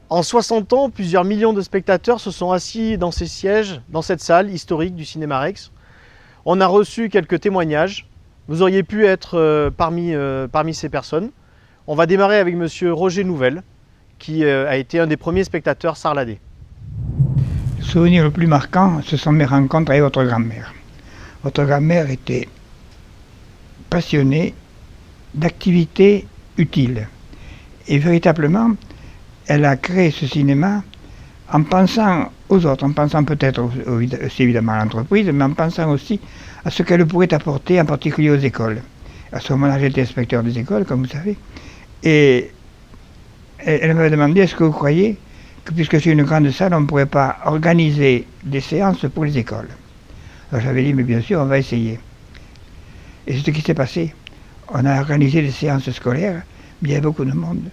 En 60 ans, plusieurs millions de spectateurs se sont assis dans ces sièges, dans cette salle historique du Cinéma Rex. On a reçu quelques témoignages. Vous auriez pu être parmi ces personnes. On va démarrer avec monsieur Roger Nouvel, qui a été un des premiers spectateurs sarladés. Le souvenir le plus marquant, ce sont mes rencontres avec votre grand-mère. Votre grand-mère était passionnée d'activités utiles. Et véritablement, elle a créé ce cinéma en pensant aux autres, en pensant peut-être aussi évidemment à l'entreprise, mais en pensant aussi à ce qu'elle pourrait apporter, en particulier aux écoles. À ce moment-là, j'étais inspecteur des écoles, comme vous savez, et elle m'avait demandé, est-ce que vous croyez que puisque c'est une grande salle, on ne pourrait pas organiser des séances pour les écoles? Alors j'avais dit, mais bien sûr, on va essayer. Et c'est ce qui s'est passé. On a organisé des séances scolaires, mais il y avait beaucoup de monde.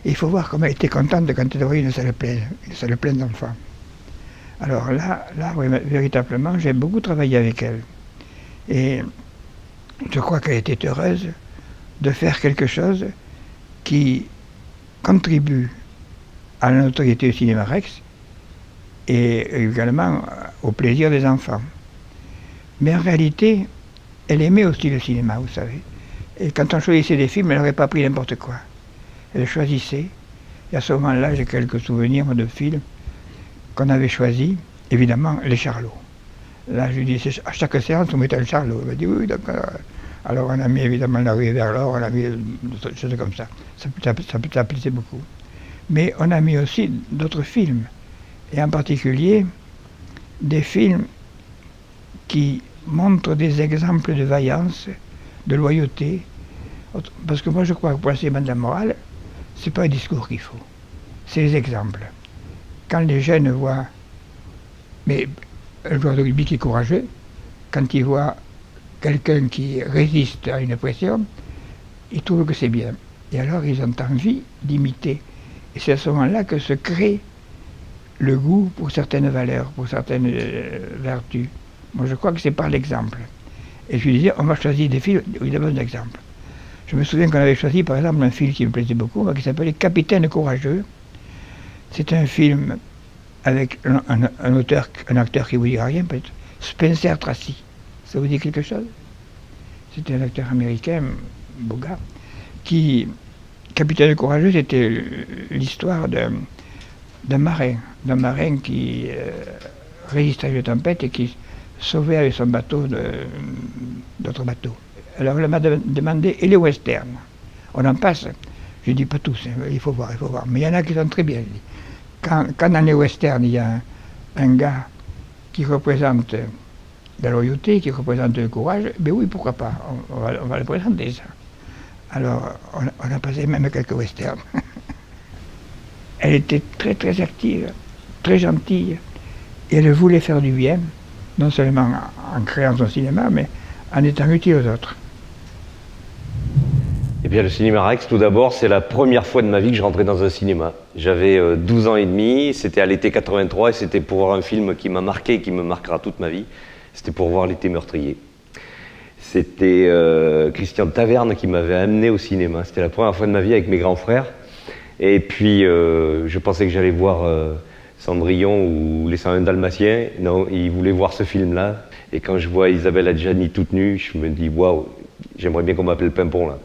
Et il faut voir comme elle était contente quand elle voyait une salle pleine d'enfants. Alors là, oui, véritablement, j'ai beaucoup travaillé avec elle. Et je crois qu'elle était heureuse de faire quelque chose qui contribue à la notoriété du Cinéma Rex et également au plaisir des enfants. Mais en réalité, elle aimait aussi le cinéma, vous savez. Et quand on choisissait des films, elle n'aurait pas pris n'importe quoi. Elle choisissait. Et à ce moment-là, j'ai quelques souvenirs de films qu'on avait choisis. Évidemment, les Charlots. Là, je lui dis, à chaque séance, on mettait le Charlot. Elle m'a dit, oui, d'accord. Alors, on a mis évidemment La Rue vers l'or, on a mis des choses comme ça. Ça plaisait beaucoup. Mais on a mis aussi d'autres films. Et en particulier, des films qui montrent des exemples de vaillance, de loyauté. Parce que moi, je crois que pour l'enseignement de la morale, c'est pas un discours qu'il faut, c'est les exemples. Quand les jeunes voient, mais un joueur de rugby qui est courageux, quand il voit quelqu'un qui résiste à une pression, ils trouvent que c'est bien. Et alors ils ont envie d'imiter. Et c'est à ce moment-là que se crée le goût pour certaines valeurs, pour certaines vertus. Moi je crois que c'est par l'exemple. Et je lui disais, on va choisir des films où il y a besoin d'exemples. Je me souviens qu'on avait choisi par exemple un film qui me plaisait beaucoup, qui s'appelait Capitaine Courageux. C'est un film avec un acteur qui vous dira rien peut-être, Spencer Tracy. Ça vous dit quelque chose? C'était un acteur américain, beau gars, qui, Capitaine Courageux, c'était l'histoire d'un marin qui résistait à une tempête et qui sauvait avec son bateau d'autres bateaux. Alors elle m'a demandé, et les westerns? On en passe? Je dis pas tous, hein, il faut voir. Mais il y en a qui sont très bien. Quand dans les westerns, il y a un gars qui représente la loyauté, qui représente le courage, ben oui, pourquoi pas, on va le présenter ça. Alors, on a passé même quelques westerns. Elle était très très active, très gentille, et elle voulait faire du bien, non seulement en créant son cinéma, mais en étant utile aux autres. Eh bien, le Cinéma Rex, tout d'abord, c'est la première fois de ma vie que je rentrais dans un cinéma. J'avais 12 ans et demi, c'était à l'été 83, et c'était pour voir un film qui m'a marqué et qui me marquera toute ma vie. C'était pour voir L'été meurtrier. C'était Christian Taverne qui m'avait amené au cinéma. C'était la première fois de ma vie avec mes grands frères. Et puis, je pensais que j'allais voir Cendrillon ou Les 101 Dalmatiens. Non, ils voulaient voir ce film-là. Et quand je vois Isabelle Adjani toute nue, je me dis, waouh, j'aimerais bien qu'on m'appelle Pimpon, là.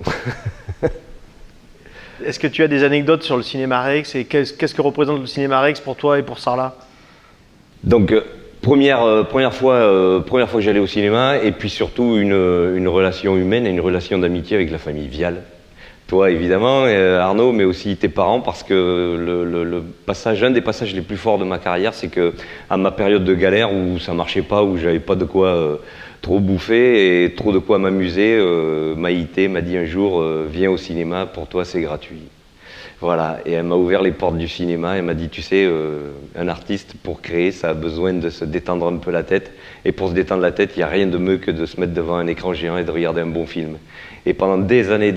Est-ce que tu as des anecdotes sur le Cinéma Rex et qu'est-ce que représente le Cinéma Rex pour toi et pour Sarlat? Donc, première fois que j'allais au cinéma, et puis surtout une relation humaine et une relation d'amitié avec la famille Vial. Toi, évidemment, Arnaud, mais aussi tes parents, parce que un des passages les plus forts de ma carrière, c'est que à ma période de galère où ça marchait pas, où j'avais pas de quoi trop bouffer et trop de quoi m'amuser, Maïté m'a dit un jour, viens au cinéma, pour toi c'est gratuit. Voilà, et elle m'a ouvert les portes du cinéma, elle m'a dit, tu sais, un artiste, pour créer, ça a besoin de se détendre un peu la tête, et pour se détendre la tête, il n'y a rien de mieux que de se mettre devant un écran géant et de regarder un bon film. Et pendant des années,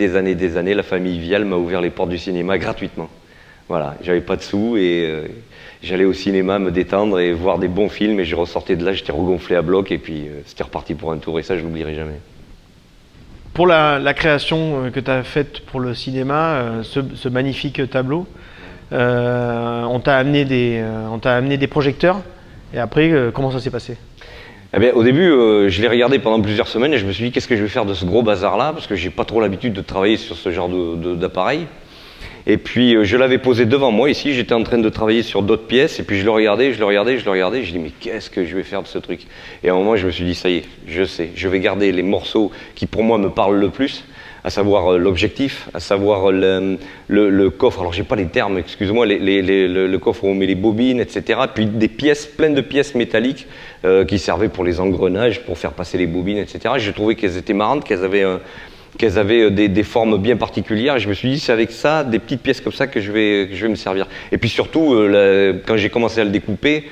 la famille Vial m'a ouvert les portes du cinéma gratuitement. Voilà, j'avais pas de sous, et j'allais au cinéma me détendre et voir des bons films, et je ressortais de là, j'étais regonflé à bloc, et puis c'était reparti pour un tour, et ça, je l'oublierai jamais. Pour la création que tu as faite pour le cinéma, ce magnifique tableau, On t'a amené des projecteurs. Et après, comment ça s'est passé? Eh bien, au début, je l'ai regardé pendant plusieurs semaines et je me suis dit qu'est-ce que je vais faire de ce gros bazar-là, parce que j'ai pas trop l'habitude de travailler sur ce genre d'appareil. Et puis je l'avais posé devant moi ici, j'étais en train de travailler sur d'autres pièces, et puis je le regardais, je dis mais qu'est-ce que je vais faire de ce truc? Et à un moment je me suis dit ça y est, je sais, je vais garder les morceaux qui pour moi me parlent le plus, à savoir l'objectif, à savoir le coffre, alors j'ai pas les termes, excusez-moi, le coffre où on met les bobines, etc. Puis des pièces, plein de pièces métalliques qui servaient pour les engrenages, pour faire passer les bobines, etc. J'ai trouvé qu'elles étaient marrantes, qu'elles avaient des formes bien particulières, et je me suis dit c'est avec ça, des petites pièces comme ça que je vais me servir. Et puis surtout, quand j'ai commencé à le découper,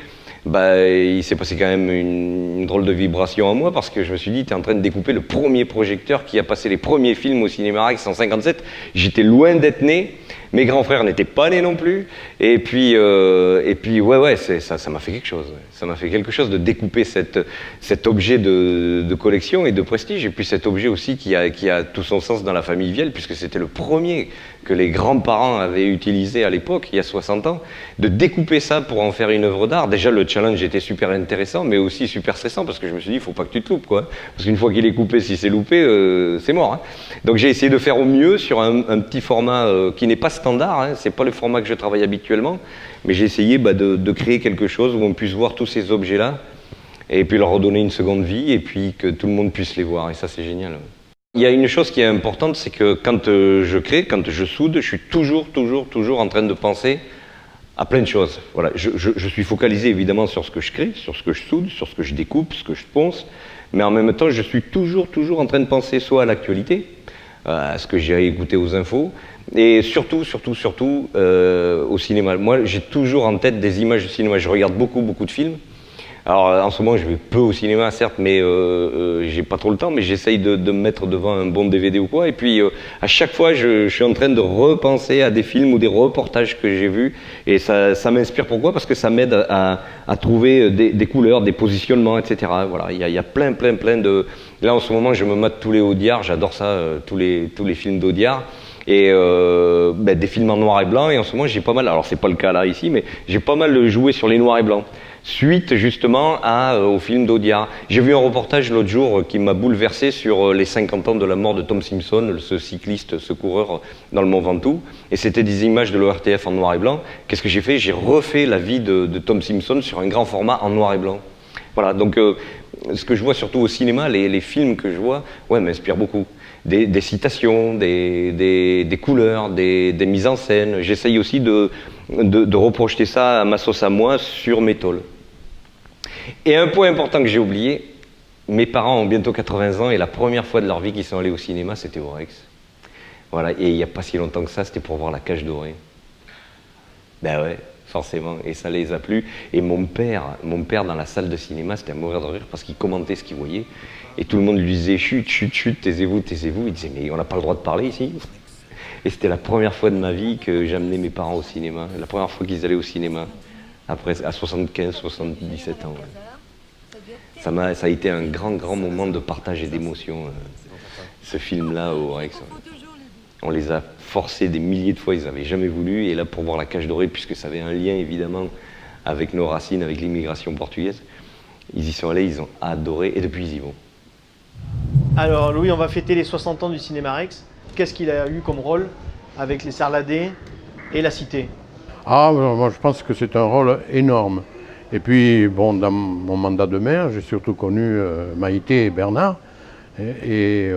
il s'est passé quand même une drôle de vibration en moi, parce que je me suis dit, tu es en train de découper le premier projecteur qui a passé les premiers films au Cinéma Rex en 57. J'étais loin d'être né, mes grands frères n'étaient pas nés non plus, et puis ouais, ça m'a fait quelque chose. Ça m'a fait quelque chose de découper cet objet de collection et de prestige, et puis cet objet aussi qui a tout son sens dans la famille Viel, puisque c'était le premier que les grands-parents avaient utilisé à l'époque, il y a 60 ans, de découper ça pour en faire une œuvre d'art. Déjà, le challenge était super intéressant, mais aussi super stressant, parce que je me suis dit, il ne faut pas que tu te loupes, quoi. Parce qu'une fois qu'il est coupé, si c'est loupé, c'est mort. Hein. Donc j'ai essayé de faire au mieux sur un petit format qui n'est pas standard, hein. C'est pas le format que je travaille habituellement, mais j'ai essayé de créer quelque chose où on puisse voir tous ces objets-là, et puis leur redonner une seconde vie, et puis que tout le monde puisse les voir, et ça c'est génial. Il y a une chose qui est importante, c'est que quand je crée, quand je soude, je suis toujours en train de penser à plein de choses. Voilà, je suis focalisé évidemment sur ce que je crée, sur ce que je soude, sur ce que je découpe, ce que je ponce, mais en même temps, je suis toujours en train de penser soit à l'actualité, à ce que j'ai écouté aux infos, et surtout au cinéma. Moi, j'ai toujours en tête des images du cinéma. Je regarde beaucoup de films. Alors en ce moment je vais peu au cinéma certes, mais j'ai pas trop le temps, mais j'essaye de me mettre devant un bon DVD ou quoi, et puis à chaque fois je suis en train de repenser à des films ou des reportages que j'ai vus, et ça m'inspire. Pourquoi? Parce que ça m'aide à trouver des couleurs, des positionnements, etc. Voilà, il y a plein de... Là en ce moment je me mate tous les Audiard, j'adore ça, tous les films d'Audiard. Et des films en noir et blanc, et en ce moment j'ai pas mal, alors c'est pas le cas là ici, mais j'ai pas mal joué sur les noirs et blancs, suite justement au film d'Audiard. J'ai vu un reportage l'autre jour qui m'a bouleversé sur les 50 ans de la mort de Tom Simpson, ce cycliste, ce coureur dans le Mont Ventoux, et c'était des images de l'ORTF en noir et blanc. Qu'est-ce que j'ai fait? J'ai refait la vie de Tom Simpson sur un grand format en noir et blanc. Voilà, donc ce que je vois surtout au cinéma, les films que je vois, ouais, m'inspirent beaucoup. Des citations, des couleurs, des mises en scène. J'essaye aussi de reprojeter ça à ma sauce à moi sur mes tôles. Et un point important que j'ai oublié, mes parents ont bientôt 80 ans et la première fois de leur vie qu'ils sont allés au cinéma, c'était au Rex. Voilà, et il n'y a pas si longtemps que ça, c'était pour voir La Cage Dorée. Ben ouais, forcément, et ça les a plu. Et mon père dans la salle de cinéma, c'était à mourir de rire parce qu'il commentait ce qu'il voyait. Et tout le monde lui disait chut, taisez-vous. Il disait mais on n'a pas le droit de parler ici. Et c'était la première fois de ma vie que j'amenais mes parents au cinéma. La première fois qu'ils allaient au cinéma, après, à 75, 77 ans. Ouais. Ça a été un grand moment de partage et d'émotion, ce film-là au Rex. Ouais. On les a forcés des milliers de fois, ils n'avaient jamais voulu. Et là, pour voir La Cage Dorée, puisque ça avait un lien évidemment avec nos racines, avec l'immigration portugaise, ils y sont allés, ils ont adoré, et depuis ils y vont. Alors Louis, on va fêter les 60 ans du Cinéma Rex. Qu'est-ce qu'il a eu comme rôle avec les Sarladés et la Cité? Moi je pense que c'est un rôle énorme. Et puis, bon, dans mon mandat de maire, j'ai surtout connu Maïté et Bernard. Et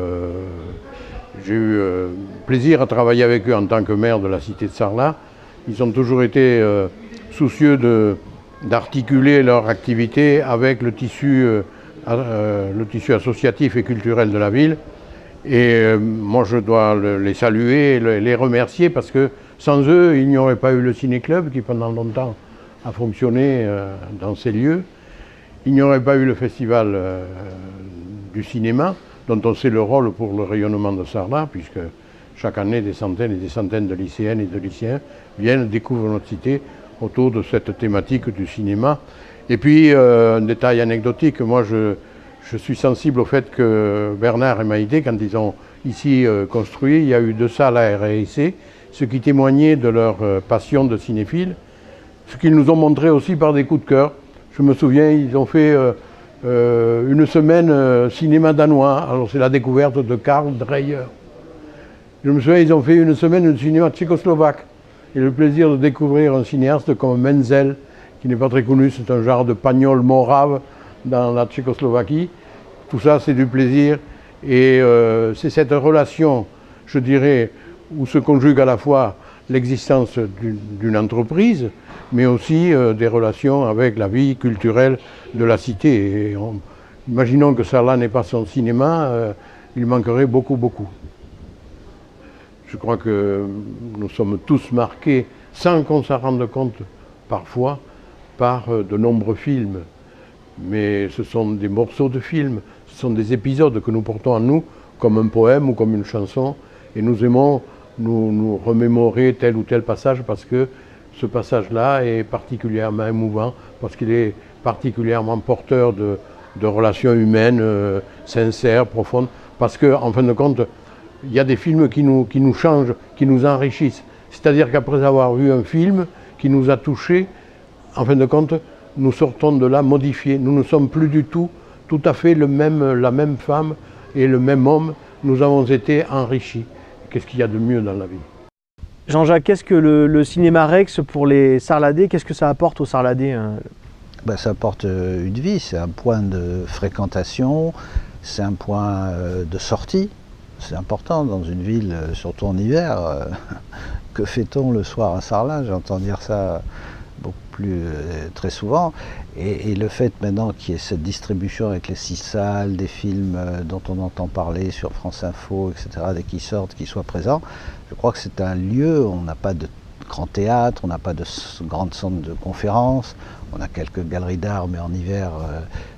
j'ai eu plaisir à travailler avec eux en tant que maire de la cité de Sarlat. Ils ont toujours été soucieux d'articuler leur activité avec le tissu associatif et culturel de la ville. Et moi, je dois les saluer et les remercier parce que sans eux, il n'y aurait pas eu le ciné-club qui, pendant longtemps, a fonctionné dans ces lieux. Il n'y aurait pas eu le festival du cinéma, dont on sait le rôle pour le rayonnement de Sarlat, puisque chaque année, des centaines et des centaines de lycéennes et de lycéens viennent découvrir notre cité autour de cette thématique du cinéma. Et puis, un détail anecdotique, moi je suis sensible au fait que Bernard et Maïté, quand ils ont ici construit, il y a eu 2 salles à RSC, ce qui témoignait de leur passion de cinéphile, ce qu'ils nous ont montré aussi par des coups de cœur. Je me souviens, ils ont fait une semaine cinéma danois, alors c'est la découverte de Karl Dreyer. Je me souviens, ils ont fait une semaine de cinéma tchécoslovaque, et le plaisir de découvrir un cinéaste comme Menzel, qui n'est pas très connu, c'est un genre de pagnol morave dans la Tchécoslovaquie. Tout ça, c'est du plaisir, et c'est cette relation, je dirais, où se conjugue à la fois l'existence d'une entreprise, mais aussi des relations avec la vie culturelle de la cité. Et imaginons que Sarlat n'est pas son cinéma, il manquerait beaucoup, beaucoup. Je crois que nous sommes tous marqués, sans qu'on s'en rende compte parfois, par de nombreux films. Mais ce sont des morceaux de films, ce sont des épisodes que nous portons en nous, comme un poème ou comme une chanson, et nous aimons nous remémorer tel ou tel passage parce que ce passage-là est particulièrement émouvant, parce qu'il est particulièrement porteur de relations humaines sincères, profondes, parce qu'en fin de compte, il y a des films qui nous changent, qui nous enrichissent. C'est-à-dire qu'après avoir vu un film qui nous a touchés, en fin de compte, nous sortons de là modifiés. Nous ne sommes plus du tout à fait la même femme et le même homme. Nous avons été enrichis. Qu'est-ce qu'il y a de mieux dans la vie? Jean-Jacques, qu'est-ce que le cinéma Rex pour les Sarladais, qu'est-ce que ça apporte aux Sarladais? Ça apporte une vie, c'est un point de fréquentation, c'est un point de sortie. C'est important dans une ville, surtout en hiver. Que fait-on le soir à Sarlat? J'entends dire ça beaucoup plus très souvent. Et le fait maintenant qu'il y ait cette distribution avec les 6 salles, des films dont on entend parler sur France Info, etc., dès qu'ils sortent, qu'ils soient présents, je crois que c'est un lieu, on n'a pas de grand théâtre, on n'a pas de grande centre de conférences, on a quelques galeries d'art, mais en hiver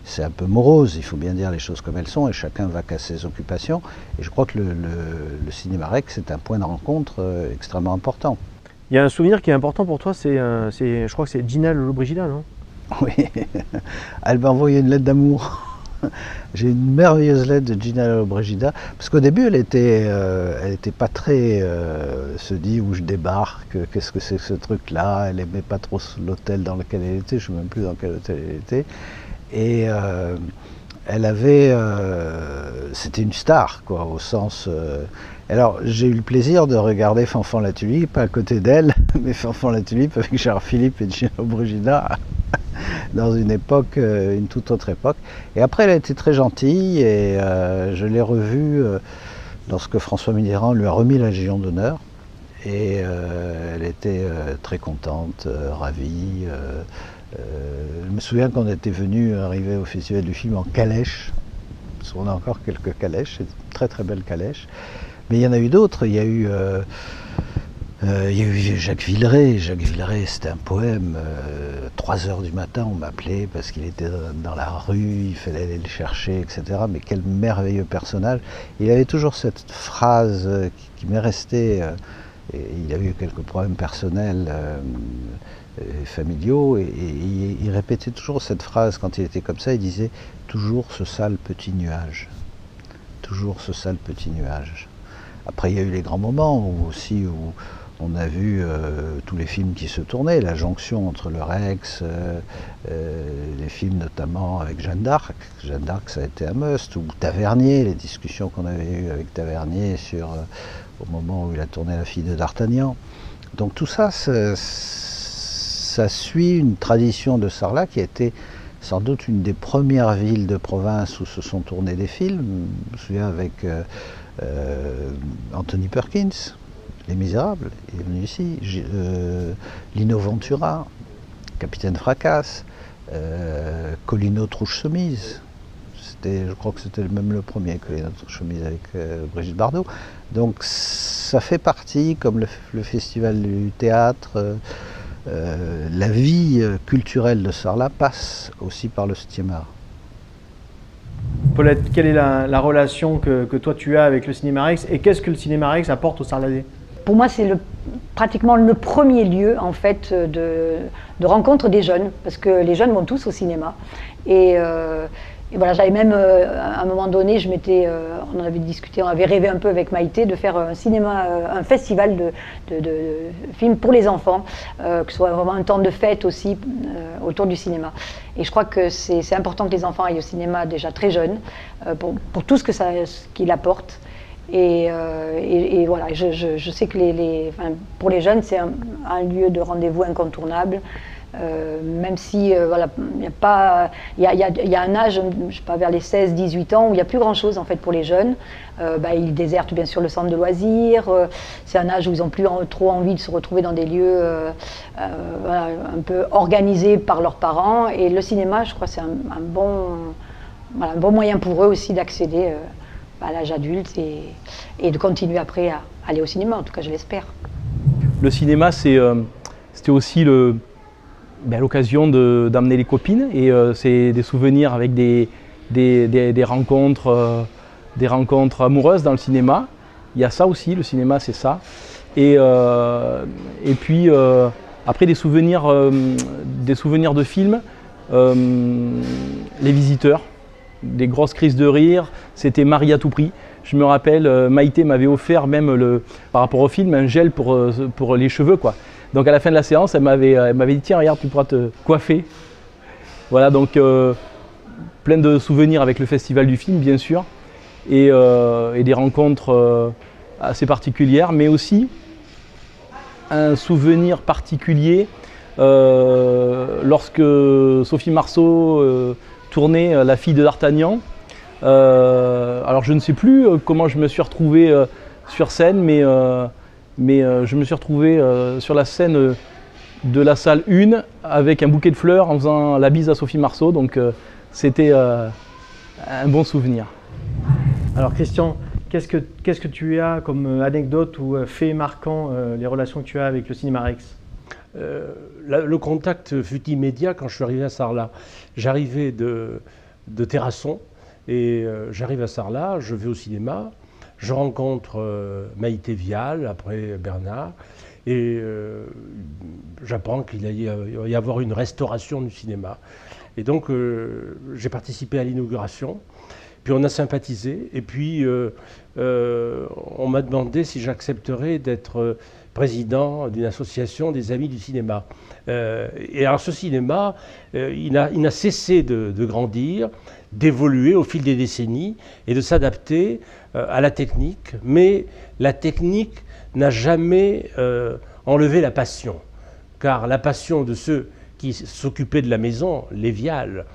c'est un peu morose, il faut bien dire les choses comme elles sont, et chacun va qu'à ses occupations. Et je crois que le cinéma Rex, c'est un point de rencontre extrêmement important. Il y a un souvenir qui est important pour toi, je crois que c'est Gina Lollobrigida, non? Oui, elle m'a envoyé une lettre d'amour. J'ai une merveilleuse lettre de Gina Lollobrigida, parce qu'au début elle était pas très se dit où je débarque, qu'est-ce que c'est que ce truc-là, elle aimait pas trop l'hôtel dans lequel elle était, je ne sais même plus dans quel hôtel elle était, et elle avait, c'était une star quoi, au sens. Alors j'ai eu le plaisir de regarder Fanfan la Tulipe à côté d'elle, mais Fanfan la Tulipe avec Gérard Philippe et Gina Lollobrigida dans une époque, une toute autre époque. Et après elle a été très gentille et je l'ai revue lorsque François Mitterrand lui a remis la Légion d'honneur. Et elle était très contente, ravie. Je me souviens qu'on était venu arriver au Festival du film en calèche, parce qu'on a encore quelques calèches, c'est une très très belle calèche. Mais il y en a eu d'autres, il y a eu Jacques Villeray. Jacques Villeray, c'était un poème. 3 heures du matin, on m'appelait parce qu'il était dans la rue, il fallait aller le chercher, etc. Mais quel merveilleux personnage. Il avait toujours cette phrase qui m'est restée. Il avait eu quelques problèmes personnels, familiaux, et il répétait toujours cette phrase quand il était comme ça. Il disait toujours ce sale petit nuage. Toujours ce sale petit nuage. Après, il y a eu les grands moments où on a vu tous les films qui se tournaient, la jonction entre le Rex, les films notamment avec Jeanne d'Arc. Jeanne d'Arc, ça a été un must, ou Tavernier, les discussions qu'on avait eues avec Tavernier au moment où il a tourné La fille de D'Artagnan. Donc tout ça, ça suit une tradition de Sarlat qui a été sans doute une des premières villes de province où se sont tournés des films. Je me souviens avec Anthony Perkins, Les Misérables, il est venu ici, Lino Ventura, Capitaine Fracasse, Colino Trouche-Chemise. Je crois que c'était même le premier, Colino Trouche-Chemise avec Brigitte Bardot. Donc ça fait partie, comme le festival du théâtre, la vie culturelle de Sarlat passe aussi par le 7e art. Paulette, quelle est la relation que toi tu as avec le cinéma Rex et qu'est-ce que le cinéma Rex apporte aux Sarladais? Pour moi, c'est pratiquement le premier lieu en fait de rencontre des jeunes, parce que les jeunes vont tous au cinéma. Et Et voilà, j'avais même, à un moment donné, on en avait discuté, on avait rêvé un peu avec Maïté de faire un un festival de films pour les enfants, que ce soit vraiment un temps de fête aussi autour du cinéma. Et je crois que c'est important que les enfants aillent au cinéma déjà très jeunes, pour tout ce qu'il apporte. Et voilà, je sais que pour les jeunes, c'est un lieu de rendez-vous incontournable. Même si voilà, il y a un âge, je sais pas, vers les 16-18 ans où il n'y a plus grand chose en fait pour les jeunes. Ils désertent bien sûr le centre de loisirs. C'est un âge où ils n'ont plus trop envie de se retrouver dans des lieux voilà, un peu organisés par leurs parents. Et le cinéma, je crois, c'est un bon moyen pour eux aussi d'accéder à l'âge adulte et de continuer après à aller au cinéma. En tout cas, je l'espère. Le cinéma, c'était aussi l'occasion d'amener les copines, et c'est des souvenirs avec des rencontres amoureuses dans le cinéma. Il y a ça aussi, le cinéma c'est ça. Et puis après des souvenirs de films, Les Visiteurs, des grosses crises de rire, c'était Marie à tout prix. Je me rappelle, Maïté m'avait offert même, par rapport au film, un gel pour les cheveux, quoi. Donc à la fin de la séance, elle m'avait dit « Tiens, regarde, tu pourras te coiffer ». Voilà, donc plein de souvenirs avec le Festival du film, bien sûr, et des rencontres assez particulières, mais aussi un souvenir particulier lorsque Sophie Marceau tournait La fille de D'Artagnan. Alors je ne sais plus comment je me suis retrouvé sur scène, mais je me suis retrouvé sur la scène de la salle 1 avec un bouquet de fleurs en faisant la bise à Sophie Marceau, donc c'était un bon souvenir. Alors Christian, qu'est-ce que tu as comme anecdote ou fait marquant les relations que tu as avec le Cinéma Rex? Le contact fut immédiat quand je suis arrivé à Sarlat. J'arrivais de Terrasson et j'arrive à Sarlat, je vais au cinéma. Je rencontre Maïté Vial, après Bernard, et j'apprends qu'il va y avoir une restauration du cinéma. Et donc j'ai participé à l'inauguration, puis on a sympathisé, et puis on m'a demandé si j'accepterais d'être président d'une association des Amis du cinéma. Et alors ce cinéma, il n'a cessé de grandir, d'évoluer au fil des décennies et de s'adapter à la technique, mais la technique n'a jamais enlevé la passion, car la passion de ceux qui s'occupaient de la maison, les Vial,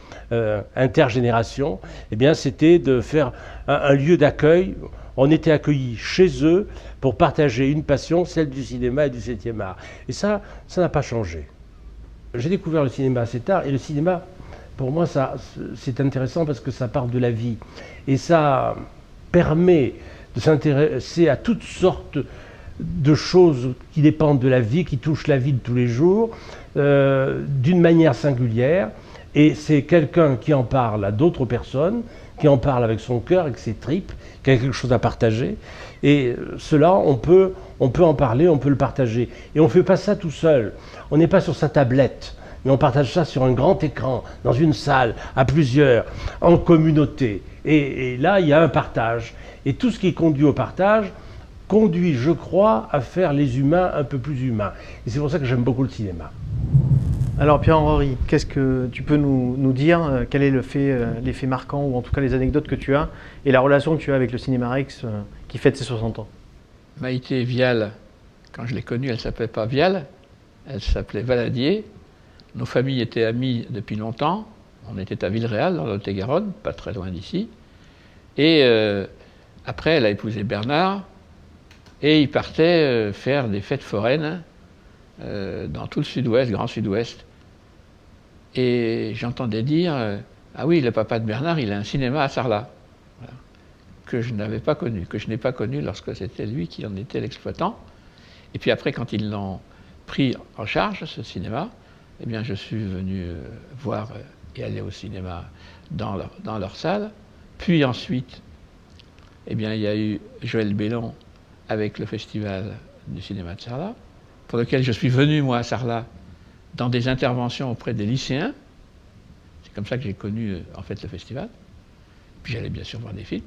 intergénération, eh bien c'était de faire un lieu d'accueil. On était accueillis chez eux pour partager une passion, celle du cinéma et du 7e art. Et ça n'a pas changé. J'ai découvert le cinéma assez tard, et le cinéma, pour moi, c'est intéressant parce que ça parle de la vie. Et ça permet de s'intéresser à toutes sortes de choses qui dépendent de la vie, qui touchent la vie de tous les jours, d'une manière singulière. Et c'est quelqu'un qui en parle à d'autres personnes, qui en parle avec son cœur, avec ses tripes, qui a quelque chose à partager. Et cela, on peut en parler, on peut le partager. Et on ne fait pas ça tout seul. On n'est pas sur sa tablette, mais on partage ça sur un grand écran, dans une salle, à plusieurs, en communauté. Et là, il y a un partage. Et tout ce qui conduit au partage conduit, je crois, à faire les humains un peu plus humains. Et c'est pour ça que j'aime beaucoup le cinéma. Alors Pierre-Henri, qu'est-ce que tu peux nous dire? Quel est l'effet marquant, ou en tout cas les anecdotes que tu as, et la relation que tu as avec le Cinéma Rex qui fête ses 60 ans? Maïté Vial, quand je l'ai connue, elle ne s'appelait pas Vial, elle s'appelait Valadier. Nos familles étaient amies depuis longtemps. On était à Villeréal, dans le Lot-et-Garonne, pas très loin d'ici. Et après, elle a épousé Bernard, et ils partaient faire des fêtes foraines dans tout le sud-ouest, grand sud-ouest. Et j'entendais dire ah oui, le papa de Bernard, il a un cinéma à Sarlat. Voilà. Que je n'avais pas connu, que je n'ai pas connu lorsque c'était lui qui en était l'exploitant. Et puis après, quand ils l'ont pris en charge, ce cinéma, eh bien, je suis venu voir et aller au cinéma dans leur salle. Puis ensuite, eh bien, il y a eu Joël Bellon avec le Festival du cinéma de Sarlat, pour lequel je suis venu, moi, à Sarlat, dans des interventions auprès des lycéens. C'est comme ça que j'ai connu en fait le festival. Puis j'allais bien sûr voir des films.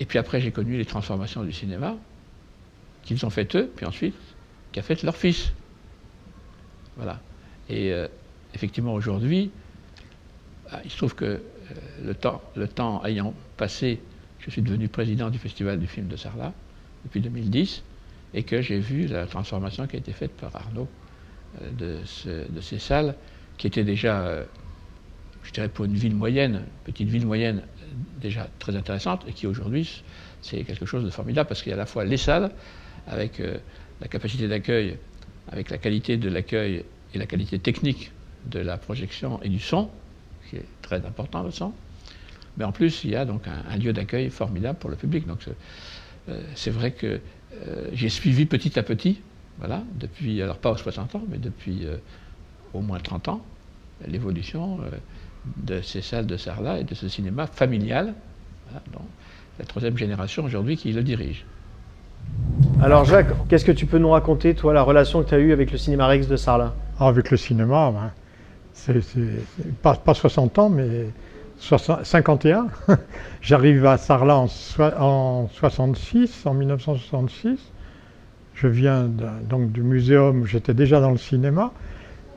Et puis après, j'ai connu les transformations du cinéma qu'ils ont fait eux, puis ensuite qu'a fait leur fils. Voilà. Et effectivement, aujourd'hui, il se trouve que le temps ayant passé, je suis devenu président du Festival du film de Sarlat depuis 2010, et que j'ai vu la transformation qui a été faite par Arnaud de ces salles, qui étaient déjà, je dirais pour une ville moyenne, petite ville moyenne, déjà très intéressante, et qui aujourd'hui, c'est quelque chose de formidable, parce qu'il y a à la fois les salles, avec la capacité d'accueil, avec la qualité de l'accueil et la qualité technique de la projection et du son, qui est très important, le son. Mais en plus, il y a donc un lieu d'accueil formidable pour le public. Donc c'est vrai que j'ai suivi petit à petit, voilà, depuis, alors pas aux 60 ans, mais depuis au moins 30 ans, l'évolution de ces salles de Sarlat et de ce cinéma familial, voilà, donc la troisième génération aujourd'hui qui le dirige. Alors Jacques, qu'est-ce que tu peux nous raconter, toi, la relation que tu as eue avec le Cinéma Rex de Sarlat? Avec le cinéma, ben, c'est pas 60 ans, mais 51. J'arrive à Sarlat en 1966. Je viens donc du muséum où j'étais déjà dans le cinéma.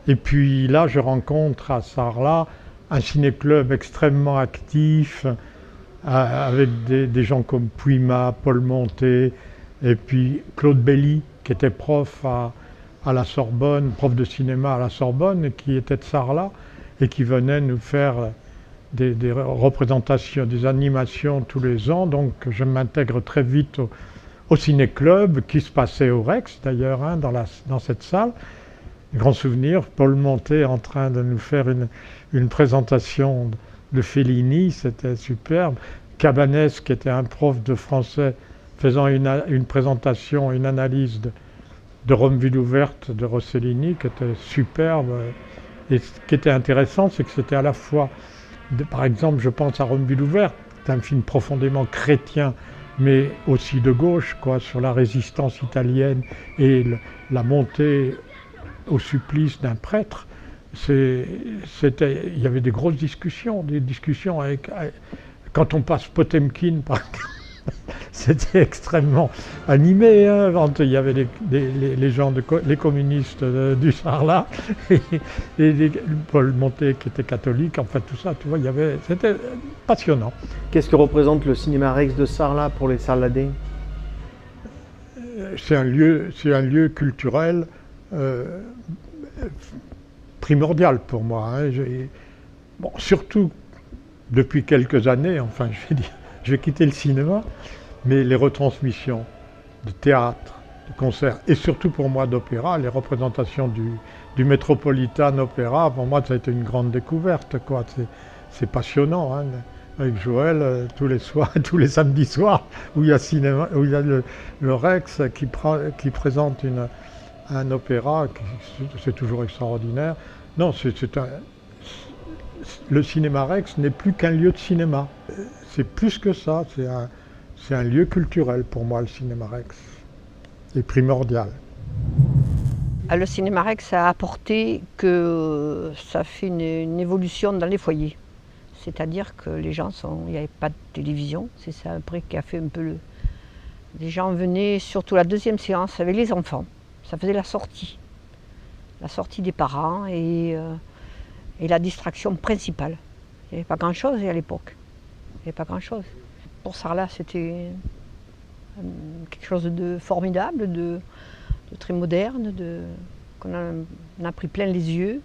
Et puis là, je rencontre à Sarlat un ciné-club extrêmement actif, avec des gens comme Puima, Paul Monté, et puis Claude Belly, qui était prof à la Sorbonne, prof de cinéma à la Sorbonne, qui était de Sarlat, et qui venait nous faire des représentations, des animations tous les ans. Donc je m'intègre très vite au ciné-club, qui se passait au Rex d'ailleurs, hein, dans cette salle. Grand souvenir, Paul Monté en train de nous faire une présentation de Fellini, c'était superbe. Cabanès, qui était un prof de français, faisant une présentation, une analyse de Rome ville ouverte de Rossellini, qui était superbe. Et ce qui était intéressant, c'est que c'était à la fois, par exemple, je pense à Rome ville ouverte, c'est un film profondément chrétien, mais aussi de gauche, quoi, sur la résistance italienne et la montée au supplice d'un prêtre. Il y avait des grosses discussions, avec quand on passe Potemkin, par exemple, c'était extrêmement animé, hein, quand il y avait les gens, les communistes du Sarlat, et Paul Monté qui était catholique, enfin tout ça, tu vois, c'était passionnant. Qu'est-ce que représente le Cinéma Rex de Sarlat pour les Sarladais? C'est un lieu culturel primordial pour moi, hein. Bon, surtout depuis quelques années, enfin je vais quitter le cinéma, mais les retransmissions de théâtre, de concerts, et surtout pour moi d'opéra, les représentations du Metropolitan Opera, pour moi ça a été une grande découverte, quoi. C'est passionnant, hein, avec Joël, tous les soirs, tous les samedis soirs, où il y a le Rex qui présente un opéra, c'est toujours extraordinaire. Non, le Cinéma Rex n'est plus qu'un lieu de cinéma. C'est plus que ça, c'est un lieu culturel pour moi, le Cinéma Rex. C'est primordial. Le Cinéma Rex a apporté que ça fait une évolution dans les foyers. C'est-à-dire que les gens il n'y avait pas de télévision, c'est ça après qui a fait un peu les gens venaient, surtout la deuxième séance, avec les enfants. Ça faisait la sortie des parents et la distraction principale. Il n'y avait pas grand-chose à l'époque. Il n'y avait pas grand-chose. Pour Sarlat, c'était quelque chose de formidable, de très moderne, qu'on a pris plein les yeux.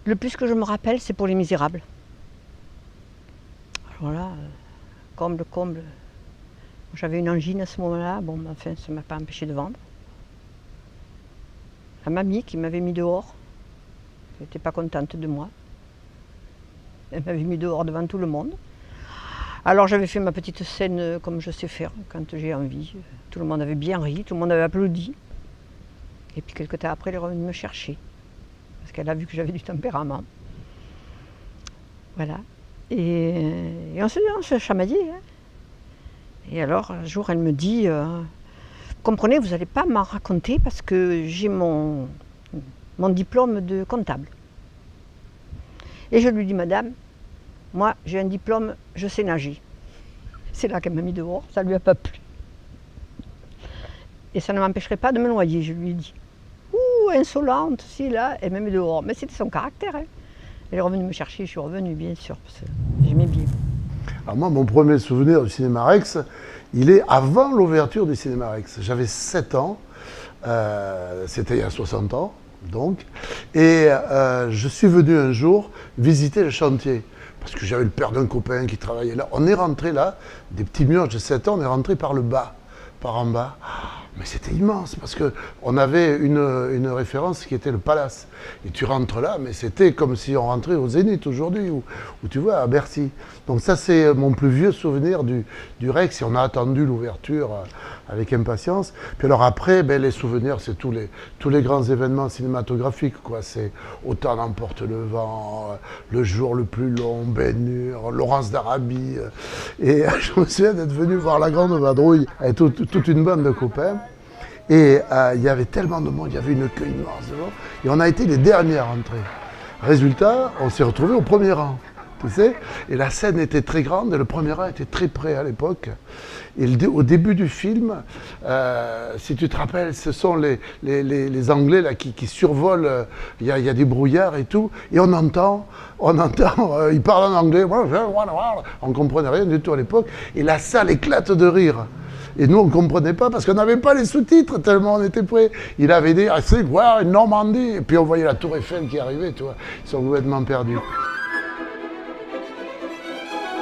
Le plus que je me rappelle, c'est pour Les Misérables. Alors là, comble. J'avais une angine à ce moment-là, bon, enfin, ça ne m'a pas empêché de vendre. La mamie qui m'avait mis dehors, elle n'était pas contente de moi. Elle m'avait mis dehors devant tout le monde. Alors j'avais fait ma petite scène comme je sais faire quand j'ai envie. Tout le monde avait bien ri, tout le monde avait applaudi. Et puis quelque temps après, elle est revenue me chercher. Parce qu'elle a vu que j'avais du tempérament. Voilà. Et on se chamaillait. Hein. Et alors un jour, elle me dit... comprenez, vous n'allez pas m'en raconter parce que j'ai mon diplôme de comptable. Et je lui dis, madame, moi j'ai un diplôme, je sais nager. C'est là qu'elle m'a mis dehors, ça ne lui a pas plu. Et ça ne m'empêcherait pas de me noyer, je lui ai dit. Ouh, insolente, si là, elle m'a mis dehors. Mais c'était son caractère. Hein. Elle est revenue me chercher, je suis revenue bien sûr, parce que j'aimais bien. Alors moi, mon premier souvenir du cinéma Rex, il est avant l'ouverture du cinéma Rex. J'avais 7 ans, c'était il y a 60 ans, donc, et je suis venu un jour visiter le chantier, parce que j'avais le père d'un copain qui travaillait là. On est rentré là, des petits mioches de 7 ans, on est rentré par le bas, par en bas. Mais c'était immense, parce qu'on avait une référence qui était le Palace. Et tu rentres là, mais c'était comme si on rentrait au Zénith aujourd'hui, ou tu vois, à Bercy. Donc ça, c'est mon plus vieux souvenir du Rex, et on a attendu l'ouverture avec impatience. Puis alors après, ben, les souvenirs, c'est tous les grands événements cinématographiques, quoi. C'est Autant n'emporte le vent, Le jour le plus long, Ben-Hur, Laurence d'Arabie. Et je me souviens d'être venu voir La Grande Vadrouille avec toute une bande de copains. Et il y avait tellement de monde, il y avait une queue immense devant. Et on a été les derniers à rentrer. Résultat, on s'est retrouvés au premier rang. Tu sais, et la scène était très grande et le premier rang était très près à l'époque. Et au début du film, si tu te rappelles, ce sont les Anglais là, qui survolent, il y a des brouillards et tout, et on entend ils parlent en anglais, on ne comprenait rien du tout à l'époque, et la salle éclate de rire. Et nous, on ne comprenait pas parce qu'on n'avait pas les sous-titres tellement on était prêts. Il avait dit, c'est quoi, une Normandie. Et puis on voyait la tour Eiffel qui arrivait, tu vois. Ils sont complètement perdus.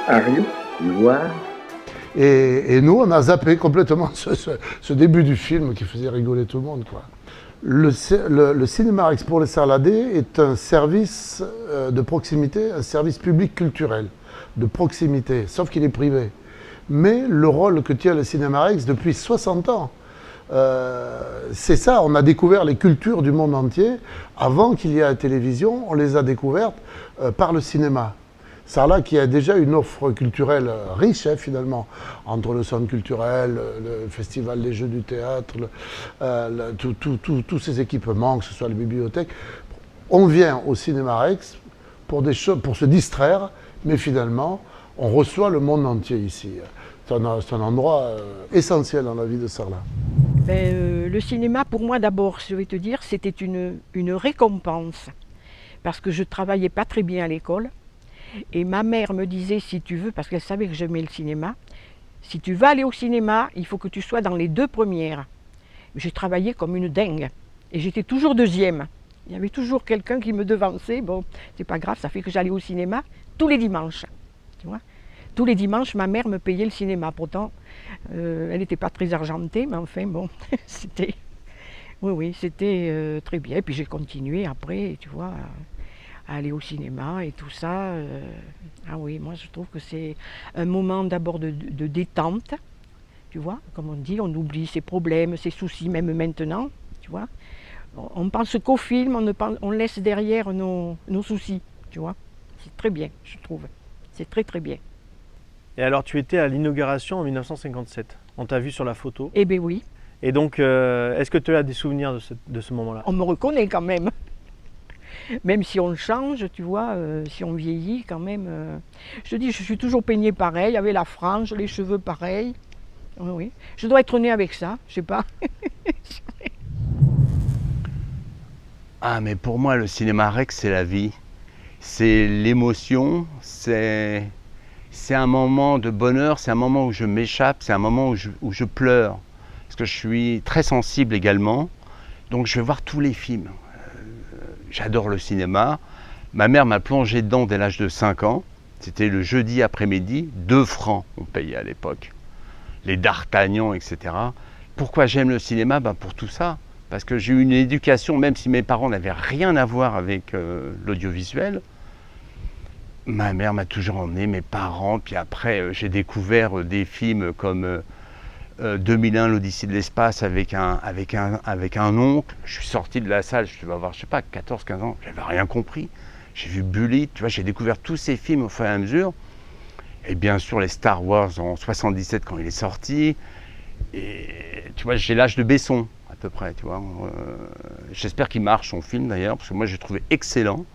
Are you? You are? Et nous, on a zappé complètement ce début du film qui faisait rigoler tout le monde, quoi. Le cinéma Rex pour les Sarladais est un service de proximité, un service public culturel de proximité, sauf qu'il est privé. Mais le rôle que tient le cinéma Rex depuis 60 ans, c'est ça, on a découvert les cultures du monde entier. Avant qu'il y ait la télévision, on les a découvertes par le cinéma. Sarlat qui a déjà une offre culturelle riche, hein, finalement, entre le centre culturel, le festival des Jeux du théâtre, tous ces équipements, que ce soit les bibliothèques. On vient au cinéma Rex pour se distraire, mais finalement, on reçoit le monde entier ici. C'est un endroit essentiel dans la vie de Sarlat. Le cinéma, pour moi d'abord, je vais te dire, c'était une récompense. Parce que je ne travaillais pas très bien à l'école. Et ma mère me disait, si tu veux, parce qu'elle savait que j'aimais le cinéma, si tu vas aller au cinéma, il faut que tu sois dans les 2 premières. J'ai travaillé comme une dingue. Et j'étais toujours 2e. Il y avait toujours quelqu'un qui me devançait. Bon, c'est pas grave, ça fait que j'allais au cinéma tous les dimanches. Tu vois ? Tous les dimanches, ma mère me payait le cinéma. Pourtant, elle n'était pas très argentée, mais enfin, bon, c'était... Oui, c'était très bien. Et puis j'ai continué après, tu vois, à aller au cinéma et tout ça. Ah oui, moi je trouve que c'est un moment d'abord de détente, tu vois. Comme on dit, on oublie ses problèmes, ses soucis, même maintenant, tu vois. On pense qu'au film, on laisse derrière nos soucis, tu vois. C'est très bien, je trouve. C'est très très bien. Et alors tu étais à l'inauguration en 1957, on t'a vu sur la photo. Eh bien oui. Et donc, est-ce que tu as des souvenirs de ce moment-là? On me reconnaît quand même. Même si on change, tu vois, si on vieillit quand même. Je te dis, je suis toujours peignée pareil, avec la frange, les cheveux pareils. Oui, oui. Je dois être née avec ça, je sais pas. Ah, mais pour moi, le cinéma Rex, c'est la vie. C'est l'émotion, c'est un moment de bonheur, c'est un moment où je m'échappe, c'est un moment où je pleure. Parce que je suis très sensible également, donc je vais voir tous les films. J'adore le cinéma. Ma mère m'a plongé dedans dès l'âge de 5 ans. C'était le jeudi après-midi, 2 francs on payait à l'époque. Les D'Artagnan, etc. Pourquoi j'aime le cinéma? Pour tout ça. Parce que j'ai eu une éducation, même si mes parents n'avaient rien à voir avec l'audiovisuel. Ma mère m'a toujours emmené, mes parents. Puis après, j'ai découvert des films comme 2001, l'Odyssée de l'espace avec un oncle. Je suis sorti de la salle, je devais avoir, je sais pas, 14-15 ans, j'avais rien compris. J'ai vu Bullitt, tu vois, j'ai découvert tous ces films au fur et à mesure. Et bien sûr, les Star Wars en 77 quand il est sorti. Et tu vois, j'ai l'âge de Besson, à peu près, tu vois. J'espère qu'il marche, son film d'ailleurs, parce que moi, j'ai trouvé excellent.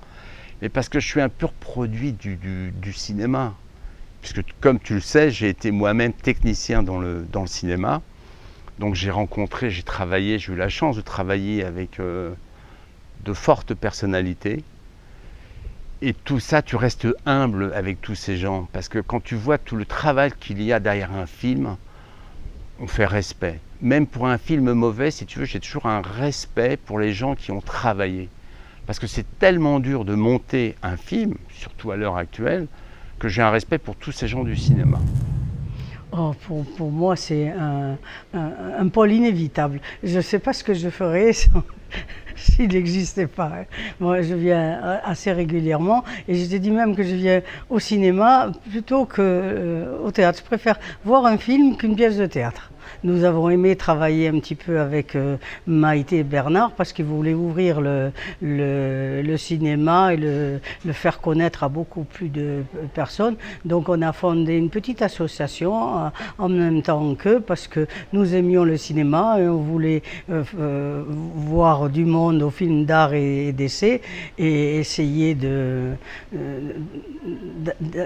mais parce que je suis un pur produit du cinéma. Puisque comme tu le sais, j'ai été moi-même technicien dans le cinéma. Donc j'ai rencontré, j'ai travaillé, j'ai eu la chance de travailler avec de fortes personnalités. Et tout ça, tu restes humble avec tous ces gens. Parce que quand tu vois tout le travail qu'il y a derrière un film, on fait respect. Même pour un film mauvais, si tu veux, j'ai toujours un respect pour les gens qui ont travaillé. Parce que c'est tellement dur de monter un film, surtout à l'heure actuelle, que j'ai un respect pour tous ces gens du cinéma. Oh, pour moi, c'est un pôle inévitable. Je ne sais pas ce que je ferais s'il n'existait pas. Moi, je viens assez régulièrement et je te dis même que je viens au cinéma plutôt qu'au théâtre. Je préfère voir un film qu'une pièce de théâtre. Nous avons aimé travailler un petit peu avec Maïté et Bernard parce qu'ils voulaient ouvrir le cinéma et le faire connaître à beaucoup plus de personnes. Donc on a fondé une petite association en même temps qu'eux parce que nous aimions le cinéma et on voulait voir du monde aux films d'art et d'essai et essayer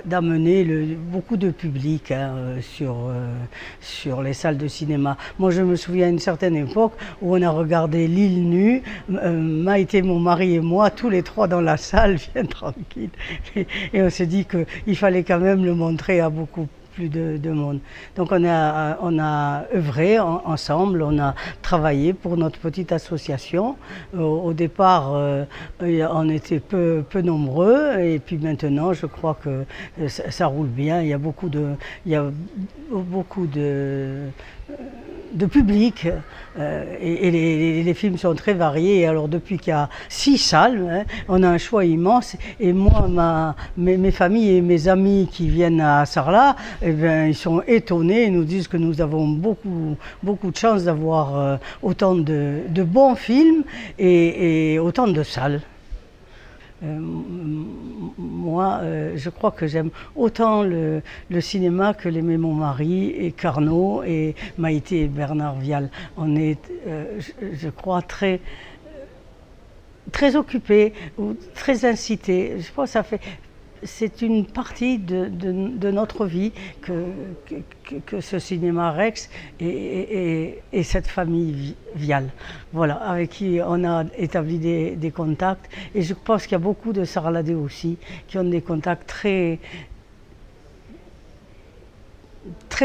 d'amener beaucoup de public sur les salles de cinéma. Moi, je me souviens à une certaine époque où on a regardé L'île nue, Maïté, mon mari et moi, tous les trois dans la salle, bien tranquille. Et on s'est dit qu'il fallait quand même le montrer à beaucoup plus de monde. Donc on a œuvré ensemble, on a travaillé pour notre petite association. Au départ, on était peu nombreux et puis maintenant, je crois que ça roule bien. Il y a beaucoup de public et les films sont très variés. Et alors depuis qu'il y a 6 salles, on a un choix immense. Et moi, mes familles et mes amis qui viennent à Sarlat, eh bien, ils sont étonnés. Ils nous disent que nous avons beaucoup de chance d'avoir autant de bons films et autant de salles. Moi, je crois que j'aime autant le cinéma que l'aimaient mon mari et Carnot et Maïté et Bernard Vial. On est, je crois, très occupés ou très incités. Je pense que c'est une partie de notre vie que ce cinéma Rex et cette famille Vial, voilà, avec qui on a établi des contacts. Et je pense qu'il y a beaucoup de Sarladais aussi qui ont des contacts très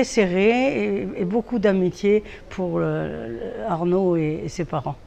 serrés et beaucoup d'amitié pour Arnaud et ses parents.